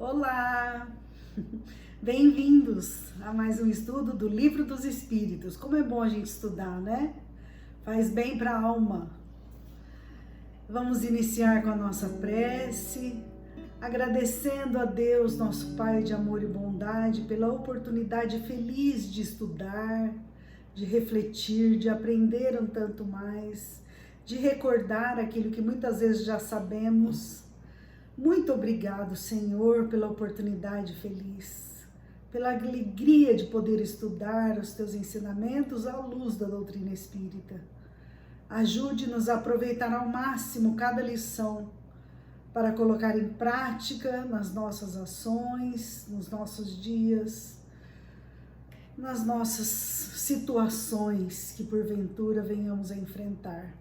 Olá! Bem-vindos a mais um estudo do Livro dos Espíritos. Como é bom a gente estudar, né? Faz bem para a alma. Vamos iniciar com a nossa prece, agradecendo a Deus, nosso Pai de amor e bondade, pela oportunidade feliz de estudar, de refletir, de aprender um tanto mais, de recordar aquilo que muitas vezes já sabemos. Muito obrigado, Senhor, pela oportunidade feliz, pela alegria de poder estudar os teus ensinamentos à luz da doutrina espírita. Ajude-nos a aproveitar ao máximo cada lição para colocar em prática nas nossas ações, nos nossos dias, nas nossas situações que porventura venhamos a enfrentar.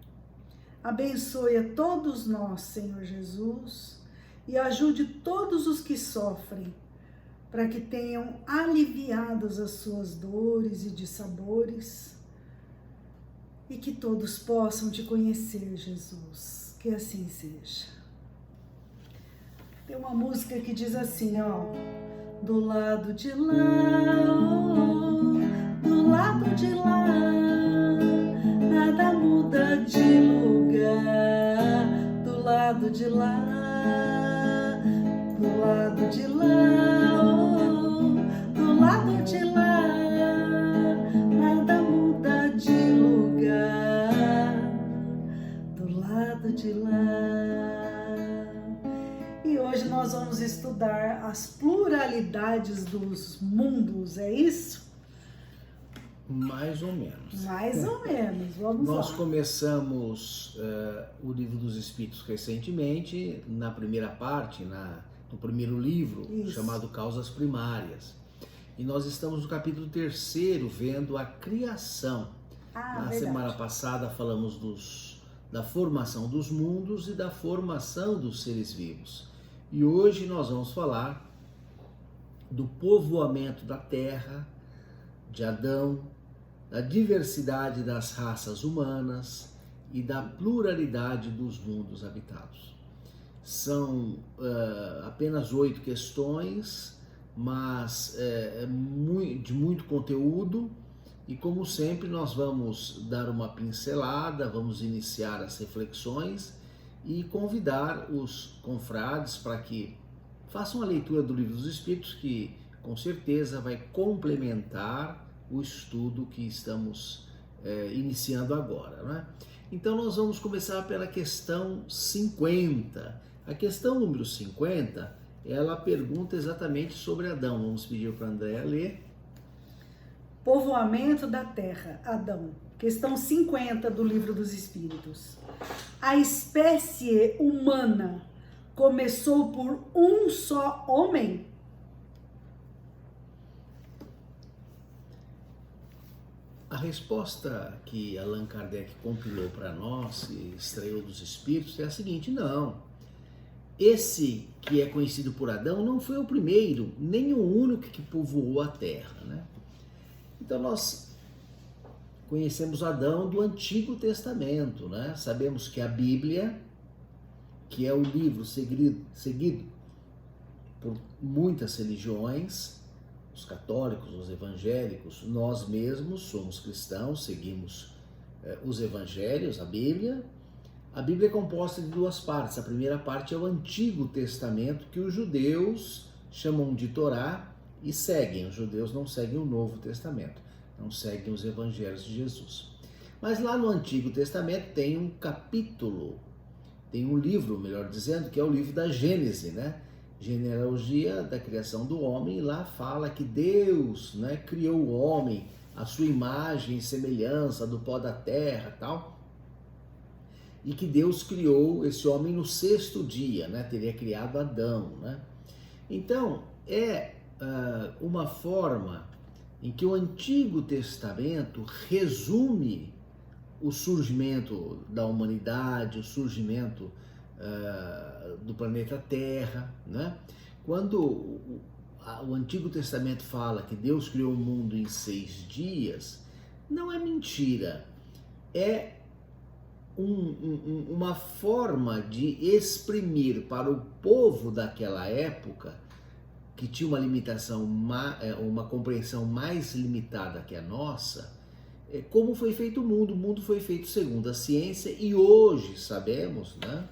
Abençoe a todos nós, Senhor Jesus, e ajude todos os que sofrem, para que tenham aliviadas as suas dores e dissabores, e que todos possam te conhecer, Jesus. Que assim seja. Tem uma música que diz assim, ó: do lado de lá, oh, do lado de lá, nada muda de lugar. Do lado de lá, do lado de lá, oh, do lado de lá, nada muda de lugar. Do lado de lá. E hoje nós vamos estudar as pluralidades dos mundos, é isso? Mais ou menos. Mais ou menos, vamos lá. Nós começamos o Livro dos Espíritos recentemente, na primeira parte, no primeiro livro, Isso. chamado Causas Primárias. E nós estamos no capítulo 3º, vendo a criação. Na Verdade. semana passada falamos da formação dos mundos e da formação dos seres vivos. E hoje nós vamos falar do povoamento da Terra, de Adão, da diversidade das raças humanas e da pluralidade dos mundos habitados. São apenas 8 questões, mas de muito conteúdo, e como sempre nós vamos dar uma pincelada, vamos iniciar as reflexões e convidar os confrades para que façam a leitura do Livro dos Espíritos, que com certeza vai complementar o estudo que estamos iniciando agora, né? Então nós vamos começar pela questão 50. A questão número 50, ela pergunta exatamente sobre Adão. Vamos pedir para a Andréa ler. Povoamento da Terra, Adão. Questão 50 do Livro dos Espíritos. A espécie humana começou por um só homem? A resposta que Allan Kardec compilou para nós e extraiu dos Espíritos é a seguinte: não. Esse que é conhecido por Adão não foi o primeiro, nem o único que povoou a Terra, né? Então nós conhecemos Adão do Antigo Testamento, né? Sabemos que a Bíblia, que é o livro seguido por muitas religiões, os católicos, os evangélicos, nós mesmos somos cristãos, seguimos os evangelhos, a Bíblia. A Bíblia é composta de 2 partes. A primeira parte é o Antigo Testamento, que os judeus chamam de Torá e seguem. Os judeus não seguem o Novo Testamento, não seguem os evangelhos de Jesus. Mas lá no Antigo Testamento tem um capítulo, tem um livro, melhor dizendo, que é o livro da Gênese, né? Genealogia da criação do homem, e lá fala que Deus, né, criou o homem à sua imagem e semelhança, do pó da terra, tal, e que Deus criou esse homem no 6º dia, né? Teria criado Adão, né? Então é uma forma em que o Antigo Testamento resume o surgimento da humanidade, o surgimento do planeta Terra, né? Quando o Antigo Testamento fala que Deus criou o mundo em 6 dias, não é mentira, é uma forma de exprimir para o povo daquela época que tinha uma limitação, uma compreensão mais limitada que a nossa, como foi feito o mundo foi feito segundo a ciência, e hoje sabemos, né,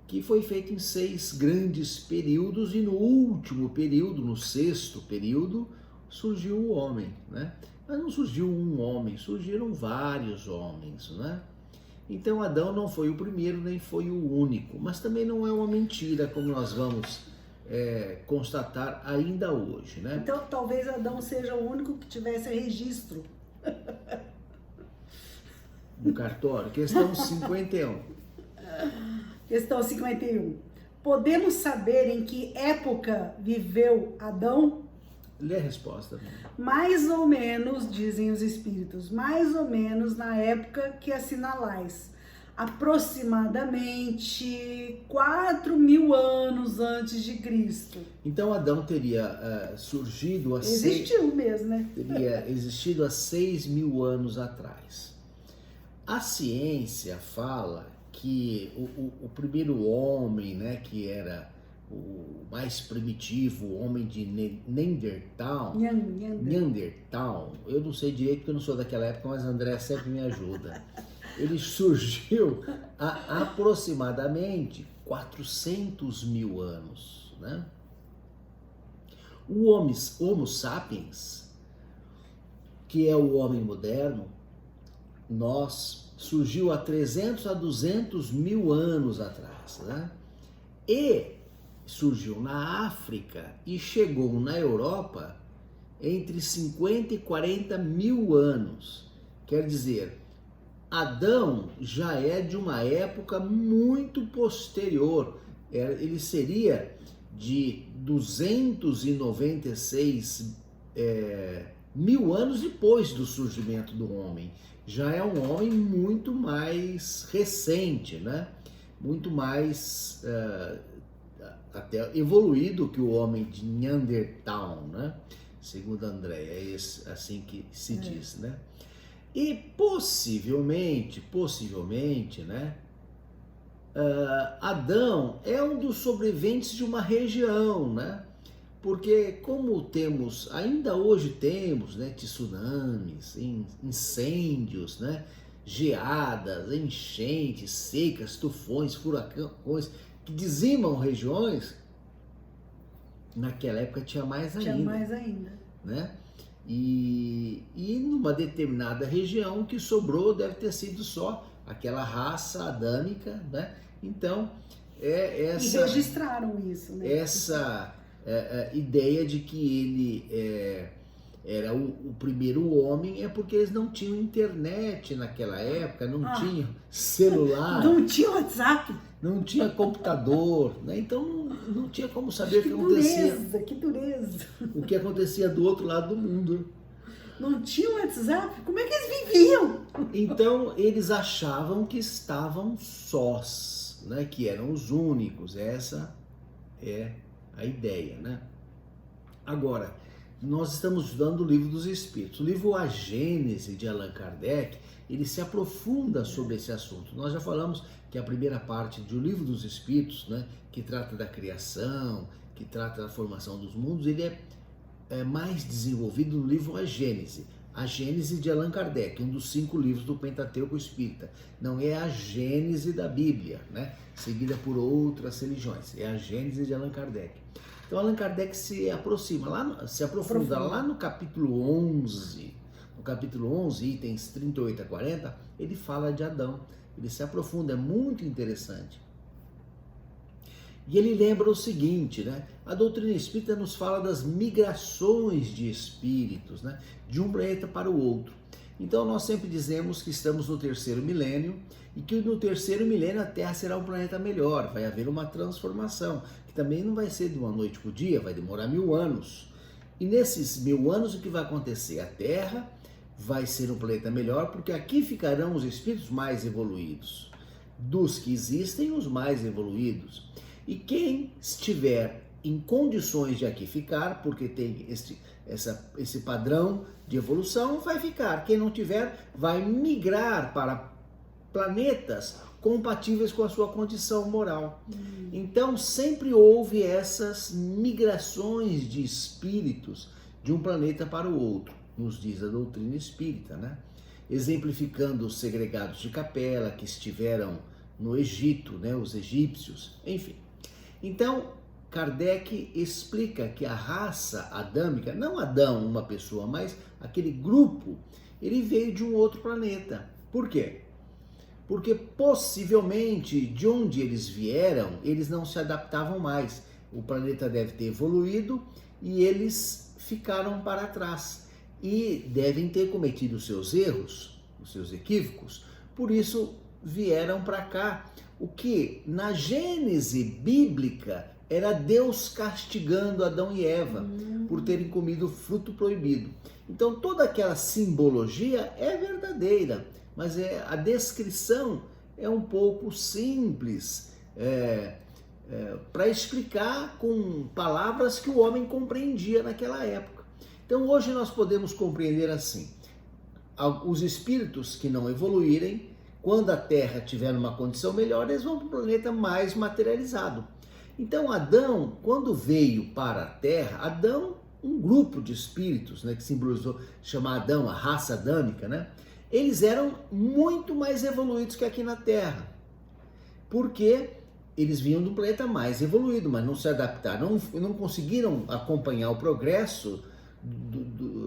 que foi feito em 6 grandes períodos, e no último período, no 6º período, surgiu o homem, né? Mas não surgiu um homem, surgiram vários homens, né? Então Adão não foi o primeiro, nem foi o único, mas também não é uma mentira, como nós vamos constatar ainda hoje, né? Então talvez Adão seja o único que tivesse registro. No cartório, questão 51. Questão 51. Podemos saber em que época viveu Adão? Lê a resposta. Mais ou menos, dizem os espíritos, mais ou menos na época que assinalais. Aproximadamente 4.000 anos antes de Cristo. Então Adão teria surgido Existiu mesmo, né? Teria existido há 6.000 anos atrás. A ciência fala que o primeiro homem, né, que era o mais primitivo, o homem de Neandertal, eu não sei direito porque eu não sou daquela época, mas André sempre me ajuda. Ele surgiu há aproximadamente 400.000 anos, né? O Homo sapiens, que é o homem moderno, surgiu há 300 a 200.000 anos atrás, né? E surgiu na África e chegou na Europa entre 50 e 40.000 anos. Quer dizer, Adão já é de uma época muito posterior. Ele seria de 296 mil anos depois do surgimento do homem. Já é um homem muito mais recente, né? Muito mais até evoluído que o homem de Neandertal, né? Segundo André, é assim que se diz, né? E possivelmente, né? Adão é um dos sobreviventes de uma região, né? Porque como ainda hoje temos, né, tsunamis, incêndios, né, geadas, enchentes, secas, tufões, furacões, que dizimam regiões, naquela época tinha mais ainda. Né? E numa determinada região que sobrou deve ter sido só aquela raça adâmica, né? Então, essa... E registraram isso, né? Essa ideia de que ele era o primeiro homem é porque eles não tinham internet naquela época, não tinham celular. Não tinha WhatsApp. Não tinha computador, né? Então não tinha como saber o que acontecia. Que dureza. O que acontecia do outro lado do mundo. Não tinha WhatsApp? Como é que eles viviam? Então eles achavam que estavam sós, né? Que eram os únicos. Essa é a ideia, né? Agora, nós estamos estudando o Livro dos Espíritos. O livro A Gênese, de Allan Kardec, ele se aprofunda sobre esse assunto. Nós já falamos que a primeira parte do Livro dos Espíritos, né, que trata da criação, que trata da formação dos mundos, ele é mais desenvolvido no livro A Gênese. A Gênese de Allan Kardec, um dos 5 livros do Pentateuco Espírita. Não é a Gênese da Bíblia, né, seguida por outras religiões. É a Gênese de Allan Kardec. Então Allan Kardec se aprofunda lá no capítulo 11. No capítulo 11, itens 38 a 40, ele fala de Adão. Ele se aprofunda, é muito interessante. E ele lembra o seguinte, né? A doutrina espírita nos fala das migrações de espíritos, né? De um planeta para o outro. Então nós sempre dizemos que estamos no 3º milênio e que no 3º milênio a Terra será um planeta melhor, vai haver uma transformação, que também não vai ser de uma noite para o dia, vai demorar 1000 anos. E nesses 1000 anos o que vai acontecer? A Terra vai ser um planeta melhor, porque aqui ficarão os espíritos mais evoluídos. Dos que existem, os mais evoluídos. E quem estiver em condições de aqui ficar, porque tem esse padrão de evolução, vai ficar. Quem não tiver, vai migrar para planetas compatíveis com a sua condição moral. Então sempre houve essas migrações de espíritos de um planeta para o outro, nos diz a doutrina espírita, né? Exemplificando os segregados de Capela que estiveram no Egito, né? Os egípcios, enfim. Então Kardec explica que a raça adâmica, não Adão, uma pessoa, mas aquele grupo, ele veio de um outro planeta. Por quê? Porque possivelmente de onde eles vieram, eles não se adaptavam mais. O planeta deve ter evoluído e eles ficaram para trás. E devem ter cometido os seus erros, os seus equívocos, por isso vieram para cá. O que na Gênese bíblica era Deus castigando Adão e Eva por terem comido o fruto proibido. Então toda aquela simbologia é verdadeira, mas a descrição é um pouco simples, para explicar com palavras que o homem compreendia naquela época. Então hoje nós podemos compreender assim: os espíritos que não evoluírem, quando a Terra tiver uma condição melhor, eles vão para o planeta mais materializado. Então Adão, quando veio para a Terra, Adão, um grupo de espíritos, né, que simbolizou, chama Adão, a raça adâmica, né? Eles eram muito mais evoluídos que aqui na Terra, porque eles vinham de um planeta mais evoluído, mas não se adaptaram, não conseguiram acompanhar o progresso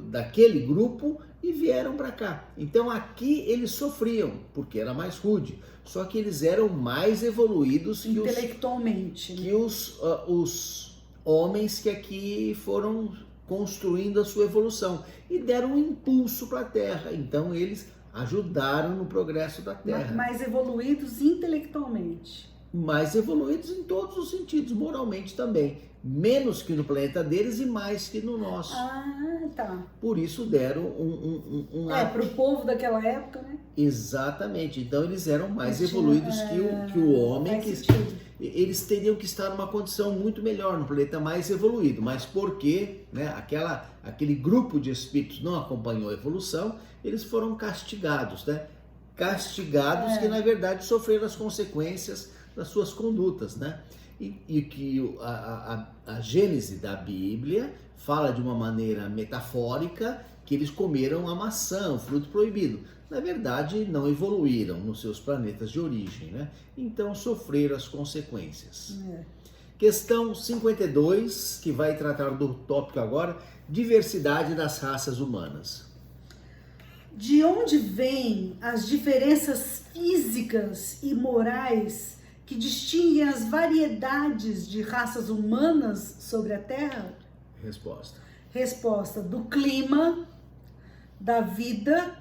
daquele grupo e vieram para cá. Então aqui eles sofriam, porque era mais rude, só que eles eram mais evoluídos que intelectualmente, que os homens que aqui foram construindo a sua evolução e deram um impulso para a Terra. Então eles ajudaram no progresso da Terra. Mais evoluídos intelectualmente. Mais evoluídos em todos os sentidos, moralmente também. Menos que no planeta deles e mais que no nosso. Ah, tá. Por isso deram para o povo daquela época, né? Exatamente. Então eles eram mais evoluídos que o homem. Eles teriam que estar numa condição muito melhor, no planeta mais evoluído. Mas porque, né, aquele grupo de espíritos não acompanhou a evolução, eles foram castigados, né? Castigados que na verdade sofreram as consequências das suas condutas, né? E que a Gênese da Bíblia fala de uma maneira metafórica que eles comeram a maçã, o fruto proibido. Na verdade, não evoluíram nos seus planetas de origem, né? Então sofreram as consequências. Questão 52, que vai tratar do tópico agora, diversidade das raças humanas. De onde vêm as diferenças físicas e morais que distinguem as variedades de raças humanas sobre a Terra? Resposta. Resposta: do clima, da vida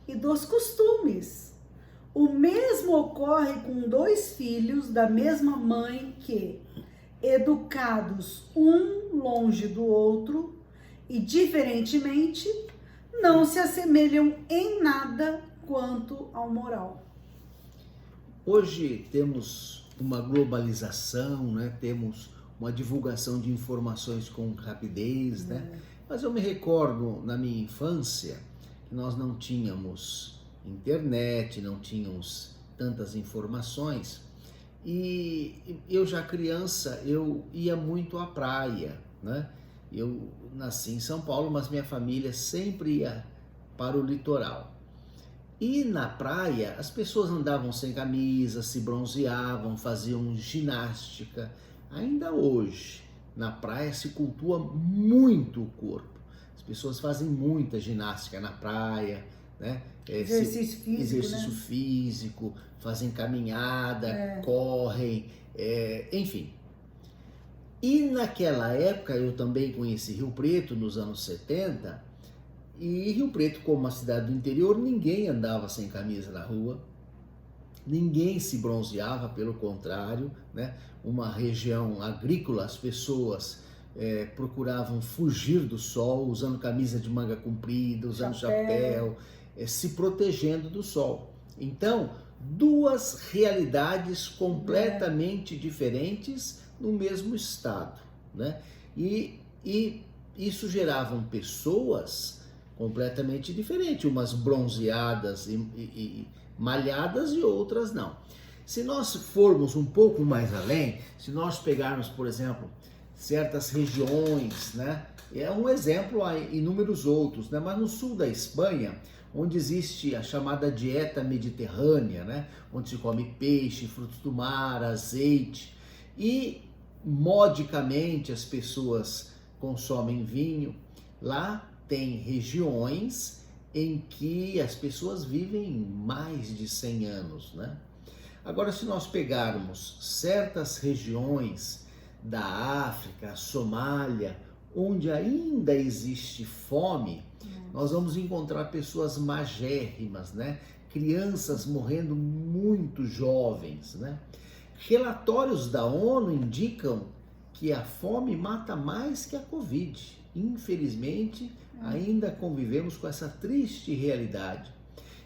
e dos costumes. O mesmo ocorre com dois filhos da mesma mãe que, educados um longe do outro e diferentemente, não se assemelham em nada quanto ao moral. Hoje temos uma globalização, né? Temos uma divulgação de informações com rapidez, né? Mas eu me recordo na minha infância que nós não tínhamos internet, não tínhamos tantas informações, e eu já criança, eu ia muito à praia, né? Eu nasci em São Paulo, mas minha família sempre ia para o litoral. E na praia as pessoas andavam sem camisa, se bronzeavam, faziam ginástica. Ainda hoje, na praia se cultua muito o corpo. As pessoas fazem muita ginástica na praia, né? Exercício físico, fazem caminhada, correm, enfim. E naquela época eu também conheci Rio Preto, nos anos 70, e Rio Preto, como uma cidade do interior, ninguém andava sem camisa na rua, ninguém se bronzeava, pelo contrário, né? Uma região agrícola, as pessoas procuravam fugir do sol, usando camisa de manga comprida, usando chapéu, se protegendo do sol. Então, duas realidades completamente diferentes no mesmo estado, né? E isso geravam pessoas completamente diferentes, umas bronzeadas e malhadas e outras não. Se nós formos um pouco mais além, se nós pegarmos, por exemplo, certas regiões, né? É um exemplo, há inúmeros outros, né? Mas no sul da Espanha, onde existe a chamada dieta mediterrânea, né? Onde se come peixe, frutos do mar, azeite, e modicamente as pessoas consomem vinho. Lá tem regiões em que as pessoas vivem mais de 100 anos, né? Agora, se nós pegarmos certas regiões da África, Somália, onde ainda existe fome, nós vamos encontrar pessoas magérrimas, né? Crianças morrendo muito jovens, né? Relatórios da ONU indicam que a fome mata mais que a Covid. Infelizmente, ainda convivemos com essa triste realidade.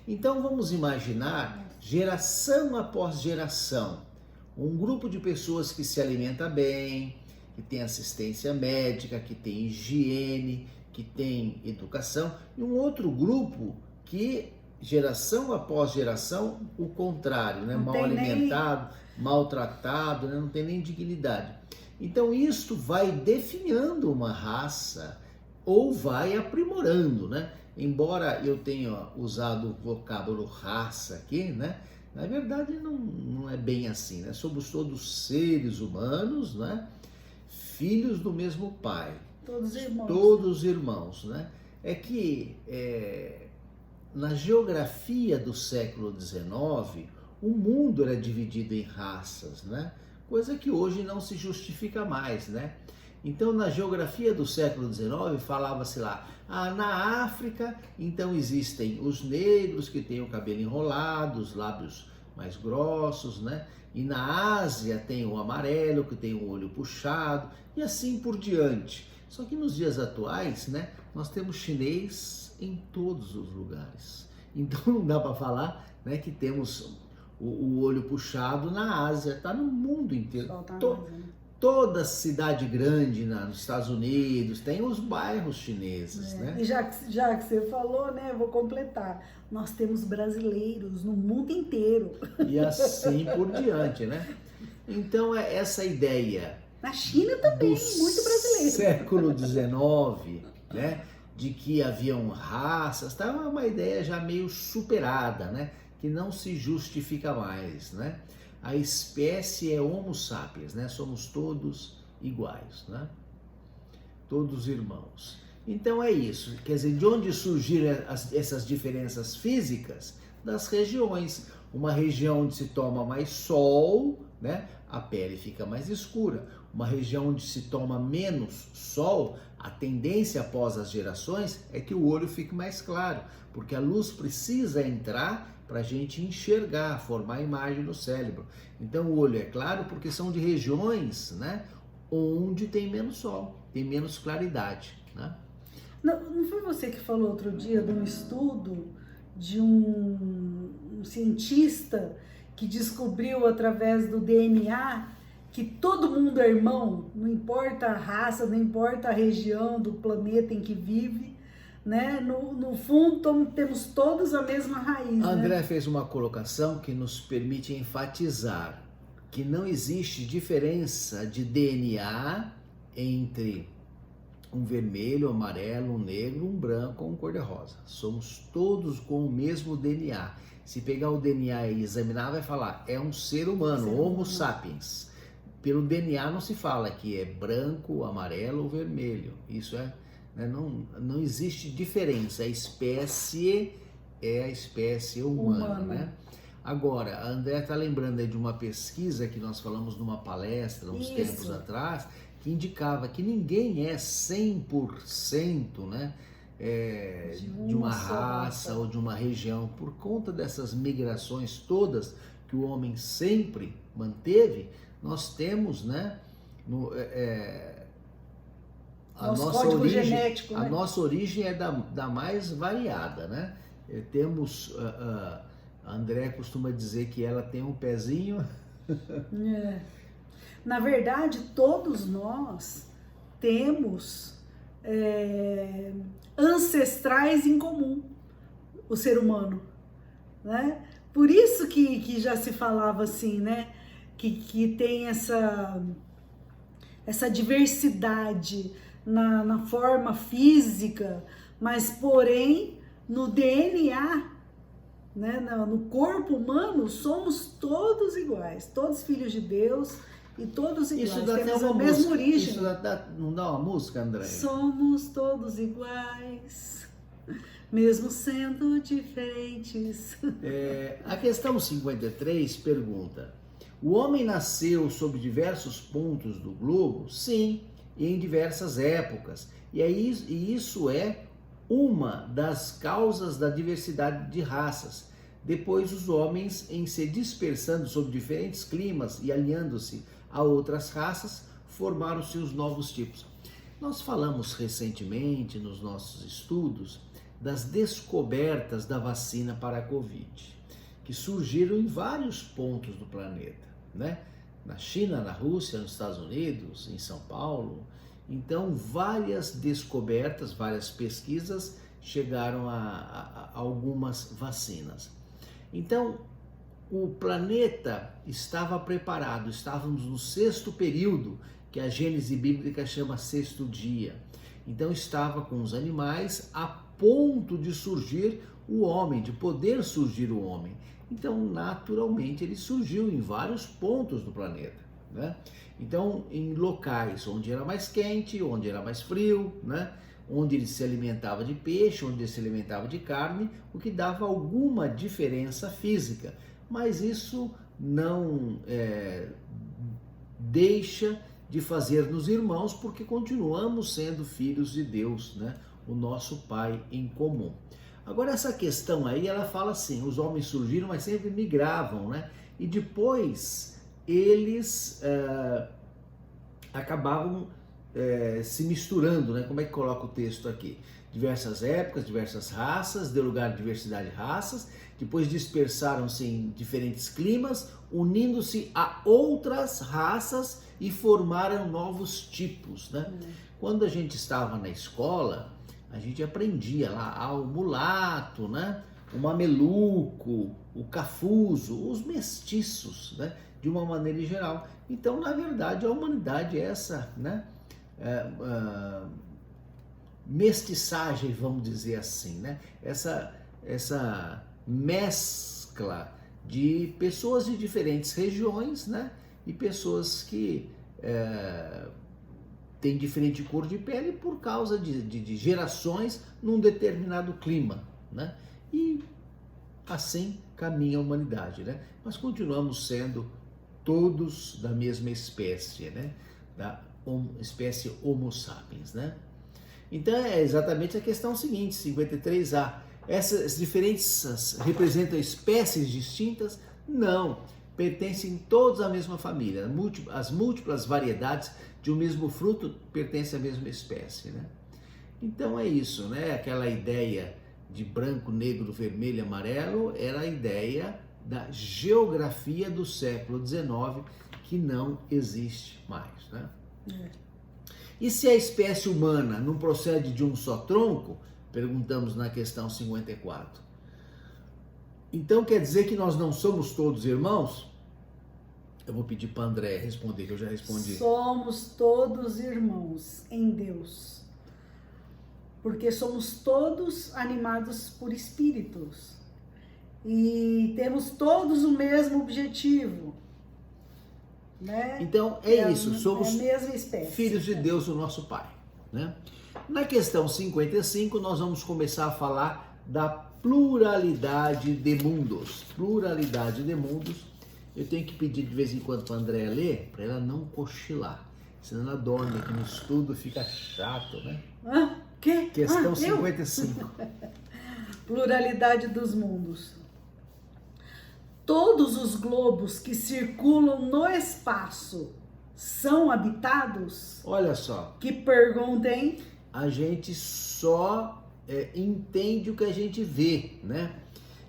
Então vamos imaginar, geração após geração, um grupo de pessoas que se alimenta bem, que tem assistência médica, que tem higiene, que tem educação, e um outro grupo que, geração após geração, o contrário, né? Mal alimentado, maltratado, né? Não tem nem dignidade. Então isto vai definhando uma raça ou vai aprimorando, né? Embora eu tenha usado o vocábulo raça aqui, né? Na verdade não é bem assim, né? Somos todos seres humanos, né? Filhos do mesmo pai. Todos irmãos. Todos irmãos, né? É que na geografia do século XIX, o mundo era dividido em raças, né? Coisa que hoje não se justifica mais, né? Então, na geografia do século XIX, falava-se lá, na África, então existem os negros que têm o cabelo enrolado, os lábios mais grossos, né? E na Ásia tem o amarelo, que tem o olho puxado, e assim por diante. Só que nos dias atuais, né, nós temos chinês em todos os lugares. Então não dá para falar, né, que temos o olho puxado na Ásia, está no mundo inteiro. Toda cidade grande nos Estados Unidos tem os bairros chineses, né? E já que você falou, né, eu vou completar. Nós temos brasileiros no mundo inteiro. E assim por diante, né? Então é essa ideia. Na China também, muito brasileiro. Século XIX, né? De que haviam raças, tá? Uma ideia já meio superada, né? Que não se justifica mais, né? A espécie é Homo sapiens, né? Somos todos iguais, né? Todos irmãos. Então é isso. Quer dizer, de onde surgiram essas diferenças físicas? Das regiões. Uma região onde se toma mais sol, né? A pele fica mais escura. Uma região onde se toma menos sol, a tendência após as gerações é que o olho fique mais claro, porque a luz precisa entrar para a gente enxergar, formar a imagem no cérebro. Então o olho é claro porque são de regiões, né, onde tem menos sol, tem menos claridade, né? Não foi você que falou outro dia de um estudo de um cientista que descobriu através do DNA que todo mundo é irmão, não importa a raça, não importa a região do planeta em que vive, né? No fundo, temos todos a mesma raiz. André, né? fez uma colocação que nos permite enfatizar que não existe diferença de DNA entre um vermelho, um amarelo, um negro, um branco ou um cor-de-rosa. Somos todos com o mesmo DNA. Se pegar o DNA e examinar, vai falar, é um ser humano, Homo sapiens. Pelo DNA não se fala que é branco, amarelo ou vermelho. Isso é, né, não existe diferença. A espécie é a espécie humana, né? Agora, a André está lembrando aí de uma pesquisa que nós falamos numa palestra uns tempos atrás, que indicava que ninguém é 100%, né, de uma raça ou de uma região, por conta dessas migrações todas que o homem sempre manteve. Nós temos, né, a nossa origem genético, né? A nossa origem é da mais variada, né? Temos, a André costuma dizer que ela tem um pezinho. Na verdade, todos nós temos ancestrais em comum, o ser humano, né? Por isso que já se falava assim, né? Que tem essa diversidade na forma física, mas porém no DNA, né? No corpo humano, somos todos iguais, todos filhos de Deus e todos iguais. Isso dá até Temos a uma mesma música. origem. Isso não dá uma música, André? Somos todos iguais, mesmo sendo diferentes. A questão 53 pergunta: o homem nasceu sob diversos pontos do globo? Sim, e em diversas épocas. E isso é uma das causas da diversidade de raças. Depois, os homens, em se dispersando sob diferentes climas e alinhando-se a outras raças, formaram seus novos tipos. Nós falamos recentemente nos nossos estudos das descobertas da vacina para a Covid, que surgiram em vários pontos do planeta, né? Na China, na Rússia, nos Estados Unidos, em São Paulo. Então, várias descobertas, várias pesquisas chegaram a algumas vacinas. Então, o planeta estava preparado, estávamos no 6º período, que a Gênese bíblica chama 6º dia. Então, estava com os animais a ponto de surgir o homem, de poder surgir o homem. Então, naturalmente, ele surgiu em vários pontos do planeta, né? Então, em locais onde era mais quente, onde era mais frio, né? Onde ele se alimentava de peixe, onde ele se alimentava de carne, o que dava alguma diferença física. Mas isso não deixa de fazer-nos irmãos, porque continuamos sendo filhos de Deus, né? O nosso Pai em comum. Agora, essa questão aí, ela fala assim: os homens surgiram, mas sempre migravam, né? E depois eles acabavam se misturando, né? Como é que coloca o texto aqui? Diversas épocas, diversas raças, deu lugar à diversidade de raças, depois dispersaram-se em diferentes climas, unindo-se a outras raças e formaram novos tipos, né? Quando a gente estava na escola, a gente aprendia lá o mulato, né? O mameluco, o cafuso, os mestiços, né? De uma maneira geral. Então, na verdade, a humanidade é essa, né? Mestiçagem, vamos dizer assim, né? Essa mescla de pessoas de diferentes regiões, né? E pessoas que têm diferente cor de pele por causa de gerações num determinado clima, né? E assim caminha a humanidade, né? Mas continuamos sendo todos da mesma espécie, né? Da espécie Homo sapiens, né? Então é exatamente a questão seguinte, 53A. Essas diferenças representam espécies distintas? Não, pertencem todos à mesma família. As múltiplas variedades de um mesmo fruto pertencem à mesma espécie, né? Então é isso, né? Aquela ideia de branco, negro, vermelho e amarelo era a ideia da geografia do século XIX, que não existe mais, né? E se a espécie humana não procede de um só tronco? Perguntamos na questão 54. Então quer dizer que nós não somos todos irmãos? Eu vou pedir para André responder, que eu já respondi. Somos todos irmãos em Deus, porque somos todos animados por espíritos e temos todos o mesmo objetivo, né? Então é isso, somos a mesma espécie. Filhos de Deus, o nosso Pai, né? Na questão 55, nós vamos começar a falar da pluralidade de mundos. Pluralidade de mundos. Eu tenho que pedir de vez em quando para a Andréa ler, para ela não cochilar. Senão ela dorme aqui no estudo, fica chato, né? Que? Questão 55. Pluralidade dos mundos. Todos os globos que circulam no espaço são habitados? Olha só. Que pergunta, hein? A gente só entende o que a gente vê, né?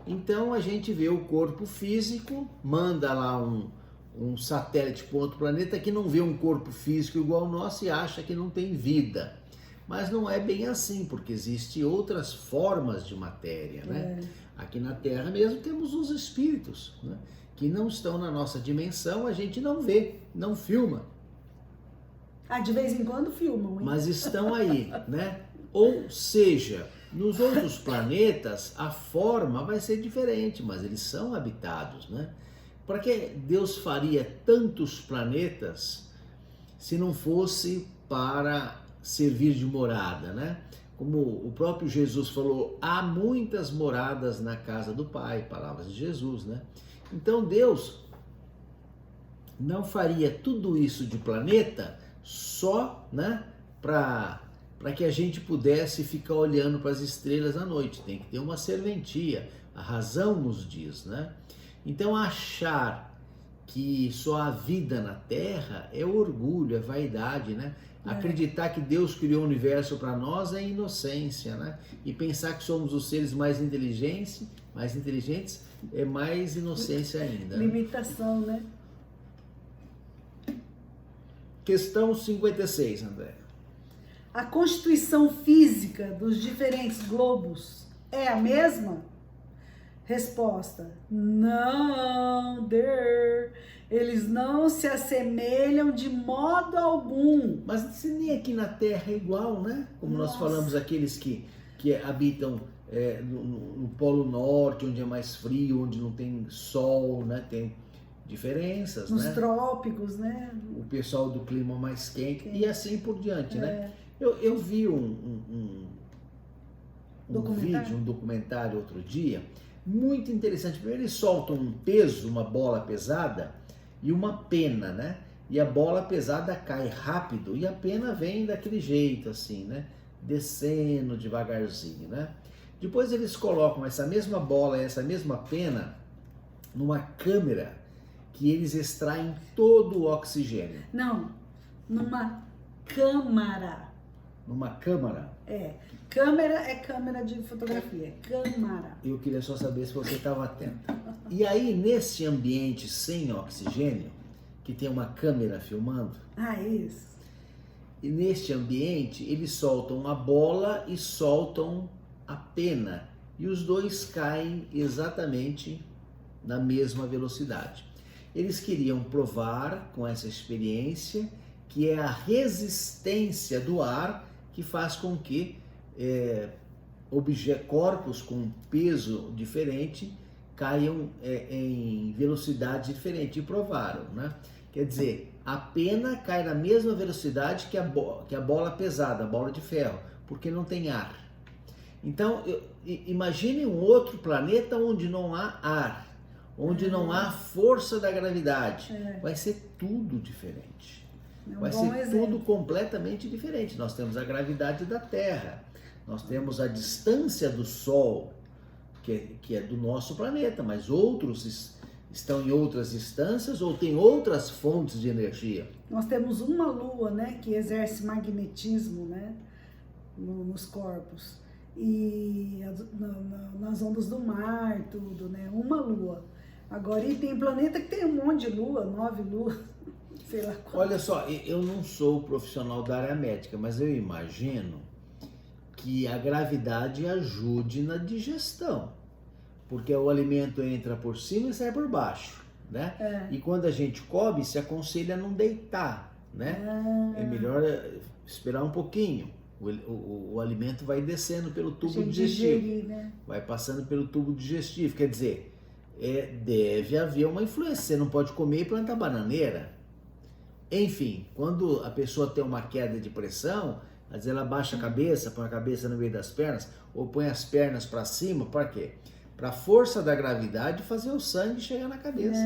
Então a gente vê o corpo físico, manda lá um satélite para outro planeta que não vê um corpo físico igual ao nosso e acha que não tem vida. Mas não é bem assim, porque existem outras formas de matéria, né? Aqui na Terra mesmo temos os espíritos, né? Que não estão na nossa dimensão, a gente não vê, não filma. Ah, de vez em quando filmam, hein? Mas estão aí, né? Ou seja, nos outros planetas a forma vai ser diferente, mas eles são habitados, né? Para que Deus faria tantos planetas se não fosse para servir de morada, né? Como o próprio Jesus falou, há muitas moradas na casa do Pai, palavras de Jesus, né? Então Deus não faria tudo isso de planeta só, né, para que a gente pudesse ficar olhando para as estrelas à noite. Tem que ter uma serventia, a razão nos diz, né? Então achar que só há vida na Terra é orgulho, é vaidade, né? Acreditar que Deus criou o universo para nós é inocência, né? E pensar que somos os seres mais inteligentes é mais inocência ainda. Limitação, né? Questão 56, André. A constituição física dos diferentes globos é a mesma? Resposta: não, eles não se assemelham de modo algum. Mas se nem aqui na Terra é igual, né? Como nós falamos, aqueles que habitam no Polo Norte, onde é mais frio, onde não tem sol, né? Tem diferenças, nos né? trópicos, né? O pessoal do clima mais quente e assim por diante, né? Eu vi um documentário outro dia, muito interessante. Primeiro eles soltam um peso, uma bola pesada e uma pena, né? E a bola pesada cai rápido e a pena vem daquele jeito assim, né? Descendo devagarzinho, né? Depois eles colocam essa mesma bola e essa mesma pena numa câmera que eles extraem todo o oxigênio. Não, numa câmara. Numa câmara? Câmera é câmera de fotografia, câmara. Eu queria só saber se você estava atenta. E aí, nesse ambiente sem oxigênio, que tem uma câmera filmando, isso. e neste ambiente eles soltam a bola e soltam a pena. E os dois caem exatamente na mesma velocidade. Eles queriam provar com essa experiência que é a resistência do ar que faz com que corpos com peso diferente caiam em velocidade diferente. E provaram, né? Quer dizer, a pena cai na mesma velocidade que a bola pesada, a bola de ferro, porque não tem ar. Então, imagine um outro planeta onde não há ar, onde não há força da gravidade. Vai ser tudo diferente. Vai ser tudo completamente diferente. Nós temos a gravidade da Terra, nós temos a distância do Sol, que é do nosso planeta, mas outros estão em outras distâncias ou têm outras fontes de energia. Nós temos uma Lua, né, que exerce magnetismo, né, nos corpos. E nas ondas do mar, tudo, né? Uma Lua. Agora, e tem planeta que tem um monte de Lua, 9 luas, sei lá quanto. Olha só, eu não sou profissional da área médica, mas eu imagino que a gravidade ajude na digestão, porque o alimento entra por cima e sai por baixo, né? E quando a gente come, se aconselha a não deitar, né? É melhor esperar um pouquinho. O alimento vai descendo pelo tubo digestivo, digerir, né? vai passando pelo tubo digestivo, quer dizer, deve haver uma influência. Você não pode comer e plantar bananeira. Enfim, quando a pessoa tem uma queda de pressão, às vezes ela baixa a cabeça, põe a cabeça no meio das pernas, ou põe as pernas para cima, para quê? Para a força da gravidade fazer o sangue chegar na cabeça.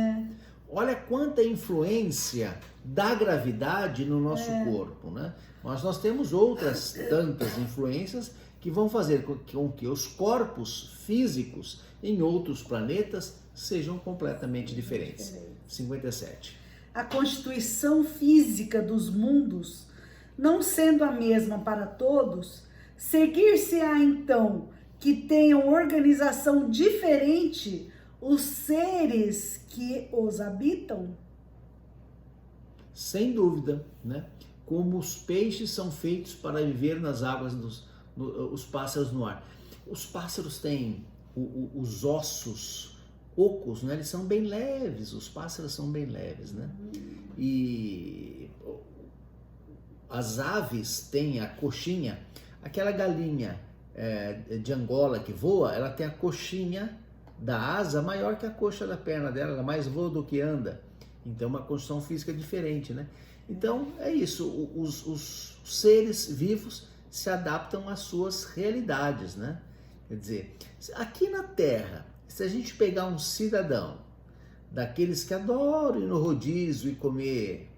Olha quanta influência da gravidade no nosso corpo, né? Mas nós temos outras tantas influências que vão fazer com que os corpos físicos em outros planetas sejam completamente diferentes. 57. A constituição física dos mundos, não sendo a mesma para todos, seguir-se-á então que tenham organização diferente os seres que os habitam? Sem dúvida, né? como os peixes são feitos para viver nas águas, os pássaros no ar. Os pássaros têm os ossos ocos, né? Eles são bem leves, os pássaros são bem leves, né? E as aves têm a coxinha, aquela galinha de Angola que voa, ela tem a coxinha da asa maior que a coxa da perna dela, ela mais voa do que anda. Então, uma construção física diferente, né? Então, é isso, os seres vivos se adaptam às suas realidades, né? Quer dizer, aqui na Terra, se a gente pegar um cidadão, daqueles que adoram ir no rodízio e comer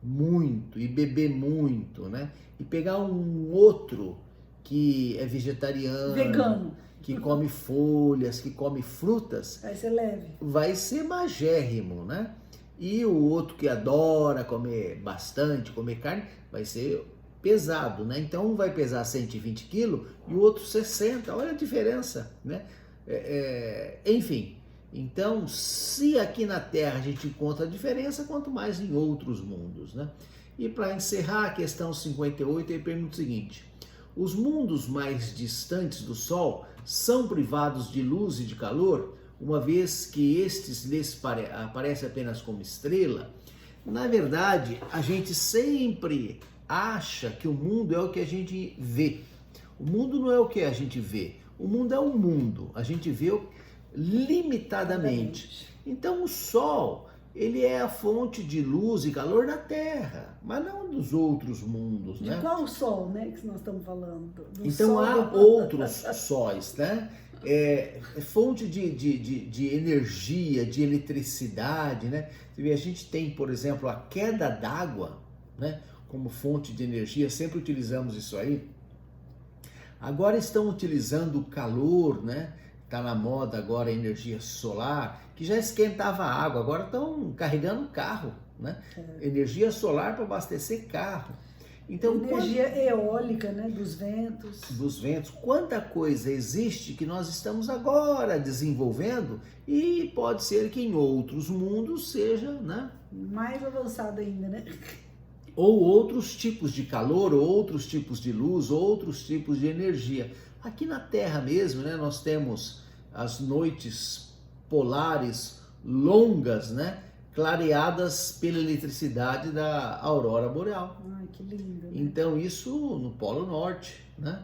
muito, e beber muito, né? E pegar um outro que é vegetariano, Vegano. que come folhas, que come frutas, Vai ser leve. vai ser magérrimo, né? E o outro que adora comer bastante, comer carne, vai ser pesado, né? Então um vai pesar 120 quilos e o outro 60, olha a diferença, né? Enfim, então se aqui na Terra a gente encontra a diferença, quanto mais em outros mundos, né? E para encerrar a questão 58, ele pergunta o seguinte: os mundos mais distantes do Sol são privados de luz e de calor, uma vez que estes lhes aparecem apenas como estrela? Na verdade, a gente sempre acha que o mundo é o que a gente vê. O mundo não é o que a gente vê. O mundo é um mundo. A gente vê limitadamente. Então o Sol, ele é a fonte de luz e calor da Terra, mas não dos outros mundos, né? De qual sol, né, que nós estamos falando? Do então sol há outros sóis, né? Fonte de energia, de eletricidade, né? Você vê, a gente tem, por exemplo, a queda d'água, né, como fonte de energia, sempre utilizamos isso aí. Agora estão utilizando o calor, né? Está na moda agora a energia solar, que já esquentava a água, agora estão carregando carro, né? Energia solar para abastecer carro. Então, energia eólica, né? Dos ventos. Dos ventos. Quanta coisa existe que nós estamos agora desenvolvendo e pode ser que em outros mundos seja, né? Mais avançado ainda, né? Ou outros tipos de calor, ou outros tipos de luz, ou outros tipos de energia. Aqui na Terra mesmo, né, nós temos as noites polares longas, né, clareadas pela eletricidade da aurora boreal. Ai, que lindo, né? Então isso no Polo Norte, né?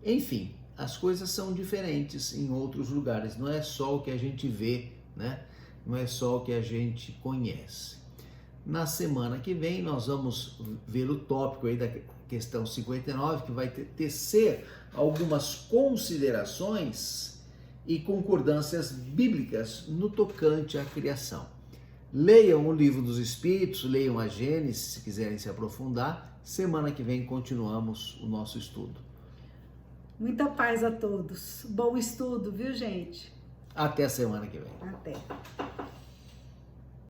Enfim, as coisas são diferentes em outros lugares. Não é só o que a gente vê, né? Não é só o que a gente conhece. Na semana que vem nós vamos ver o tópico aí da questão 59, que vai tecer algumas considerações e concordâncias bíblicas no tocante à criação. Leiam o Livro dos Espíritos, leiam a Gênesis, se quiserem se aprofundar. Semana que vem continuamos o nosso estudo. Muita paz a todos. Bom estudo, viu, gente? Até a semana que vem. Até.